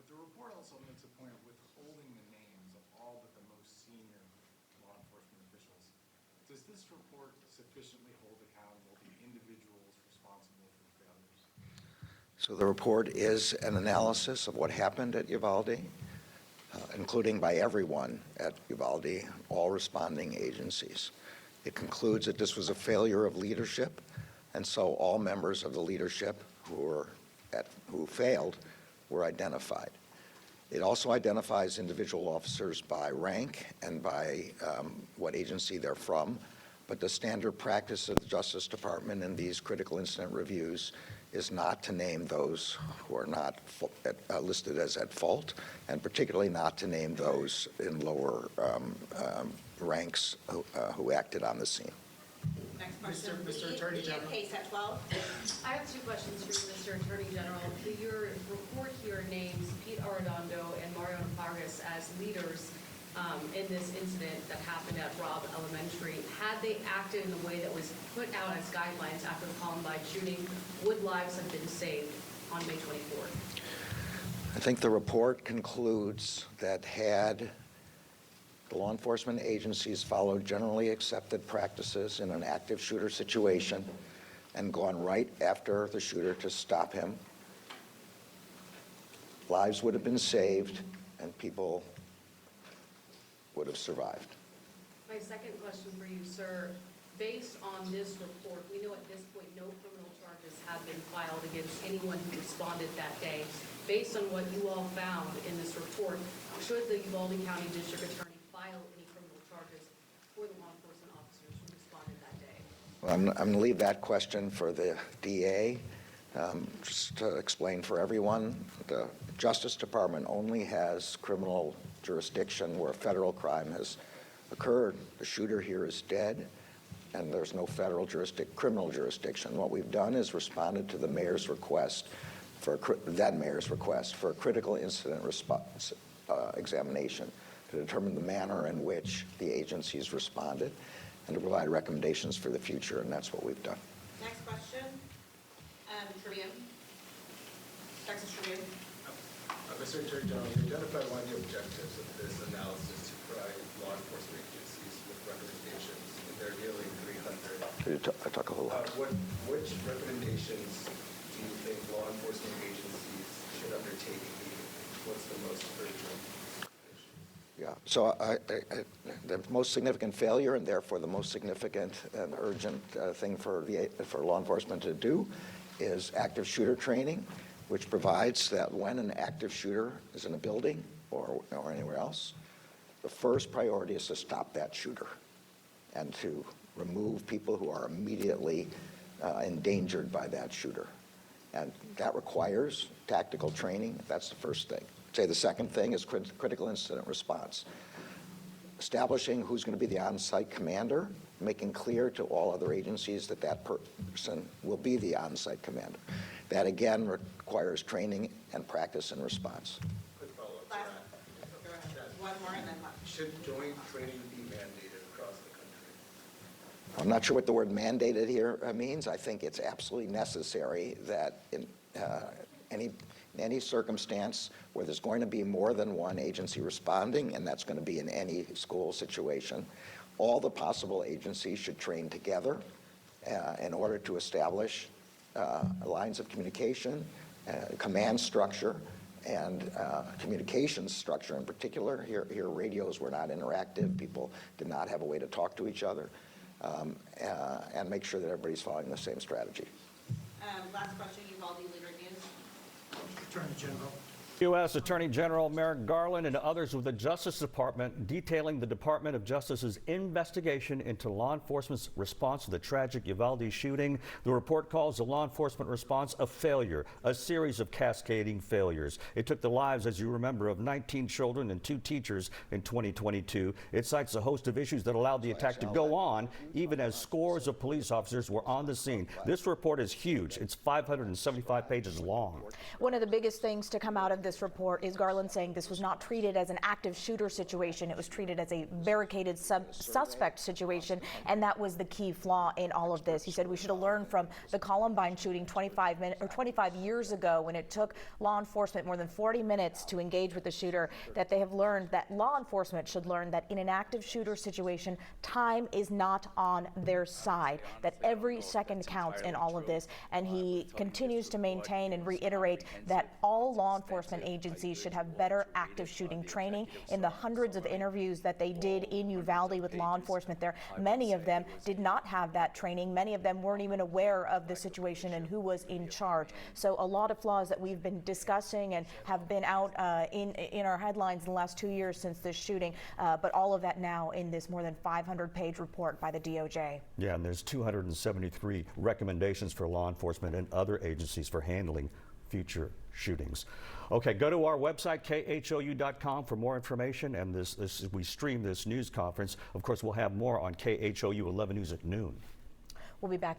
The report also makes a point of withholding the names of all but the most senior law enforcement officials. Does this report sufficiently hold accountable the individuals responsible for the failures? So the report is an analysis of what happened at Uvalde, including by everyone at Uvalde, all responding agencies. It concludes that this was a failure of leadership, and so all members of the leadership who failed were identified. It also identifies individual officers by rank and by what agency they're from, but the standard practice of the Justice Department in these critical incident reviews is not to name those who are not listed as at fault, and particularly not to name those in lower ranks who acted on the scene. Next question. Mr. Attorney General. Case at 12. I have two questions for you, Mr. Attorney General. Your report here names Pete Arredondo and Mariano Vargas as leaders in this incident that happened at Robb Elementary. Had they acted in the way that was put out as guidelines after the Columbine shooting, would lives have been saved on May 24th? I think the report concludes that had the law enforcement agencies followed generally accepted practices in an active shooter situation and gone right after the shooter to stop him, lives would have been saved and people would have survived. My second question for you, sir. Based on this report, we know at this point no criminal charges have been filed against anyone who responded that day. Based on what you all found in this report, should the Uvalde County District Attorney file any criminal charges for the law enforcement officers who responded that day? Well, I'm going to leave that question for the DA. Just to explain for everyone, the Justice Department only has criminal jurisdiction where federal crime has occurred. The shooter here is dead, and there's no federal criminal jurisdiction. What we've done is responded to the mayor's request, that mayor's request for a critical incident response examination to determine the manner in which the agencies responded and to provide recommendations for the future, and that's what we've done. Next question. Tribune. Texas Tribune. Mr. Attorney General, you identified one of the objectives of this analysis to provide law enforcement agencies with recommendations, and there are nearly 300. Could you talk a little louder? Which recommendations do you think law enforcement agencies should undertake immediately? What's the most urgent? Yeah, so the most significant failure, and therefore the most significant and urgent thing for law enforcement to do, is active shooter training, which provides that when an active shooter is in a building or anywhere else, the first priority is to stop that shooter and to remove people who are immediately endangered by that shooter. And that requires tactical training. That's the first thing. Say the second thing is critical incident response. Establishing who's going to be the on-site commander, making clear to all other agencies that that person will be the on-site commander. That again requires training and practice and response. Quick follow-up Last. to Go ahead. One more and then one. Should joint training be mandated across the country? I'm not sure what the word mandated here means. I think it's absolutely necessary that in any circumstance where there's going to be more than one agency responding, and that's going to be in any school situation, all the possible agencies should train together in order to establish lines of communication, command structure, and communications structure in particular. Here radios were not interactive. People did not have a way to talk to each other, and make sure that everybody's following the same strategy. Last question, Uvalde Leader News. Attorney General. U.S. Attorney General Merrick Garland and others with the Justice Department detailing the Department of Justice's investigation into law enforcement's response to the tragic Uvalde shooting. The report calls the law enforcement response a failure, a series of cascading failures. It took the lives, as you remember, of 19 children and 2 teachers in 2022. It cites a host of issues that allowed the attack to go on, even as scores of police officers were on the scene. This report is huge. It's 575 pages long. One of the biggest things to come out of this this report is Garland saying this was not treated as an active shooter situation. It was treated as a barricaded suspect situation, and that was the key flaw in all of this. He said we should have learned from the Columbine shooting 25 years ago, when it took law enforcement more than 40 minutes to engage with the shooter, that they have learned that law enforcement should learn that in an active shooter situation, time is not on their side, that every second counts in all of this. And he continues to maintain and reiterate that all law enforcement agencies should have better active shooting training. In the hundreds of interviews that they did in Uvalde with law enforcement there, many of them did not have that training. Many of them weren't even aware of the situation and who was in charge. So a lot of flaws that we've been discussing and have been out in our headlines in the last 2 years since this shooting, but all of that now in this more than 500-page report by the DOJ. Yeah, and there's 273 recommendations for law enforcement and other agencies for handling future shootings. Okay, go to our website, khou.com, for more information. And we stream this news conference. Of course, we'll have more on KHOU 11 News at noon. We'll be back.